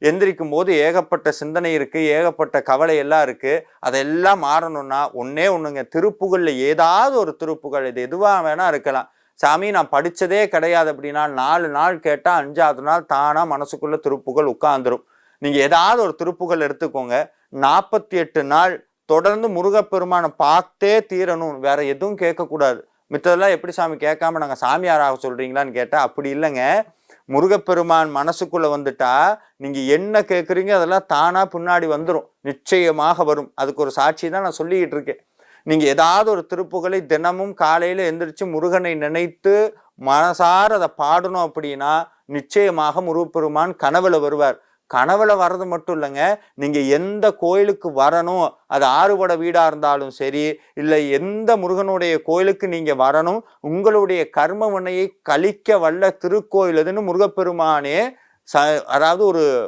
எந்திரிக்கும் போது ஏகப்பட்ட சிந்தனை இருக்கு, ஏகப்பட்ட கவலை எல்லாம் இருக்கு. அதெல்லாம் மாறணும்னா ஒண்ணே ஒண்ணுங்க, திருப்புகள்ல ஏதாவது ஒரு திருப்புகள், இது எதுவா வேணா இருக்கலாம். சாமி நான் படிச்சதே கிடையாது அப்படின்னா 4 நாள் கேட்டா 5வது நாள் தானா மனசுக்குள்ள திருப்புகள் உட்கார்ந்துரும். நீங்க ஏதாவது ஒரு திருப்புகள் எடுத்துக்கோங்க. 48 நாள் தொடர்ந்து முருகப்பெருமான பார்த்தே தீரணும், வேற எதுவும் கேட்கக்கூடாது. மித்ததெல்லாம் எப்படி சாமி கேட்காம நாங்க சாமியாராக சொல்றீங்களான்னு கேட்டா அப்படி இல்லைங்க. முருகப்பெருமான் மனசுக்குள்ள வந்துட்டா நீங்க என்ன கேட்குறீங்க அதெல்லாம் தானா பின்னாடி வந்துடும், நிச்சயமாக வரும். அதுக்கு ஒரு சாட்சி தான் நான் சொல்லிக்கிட்டு இருக்கேன். நீங்க ஏதாவது ஒரு திருப்புகளை தினமும் காலையில எந்திரிச்சு முருகனை நினைத்து மனசார அதை பாடணும் அப்படின்னா நிச்சயமாக முருகப்பெருமான் கனவுல வருவார். கனவுல வர்றது மட்டும் இல்லைங்க, நீங்க எந்த கோயிலுக்கு வரணும், அது ஆறுபட வீடா இருந்தாலும் சரி, இல்லை எந்த முருகனுடைய கோயிலுக்கு நீங்க வரணும், உங்களுடைய கர்ம வினையை கழிக்க வல்ல திருக்கோயில் எதுன்னு முருகப்பெருமானே அதாவது ஒரு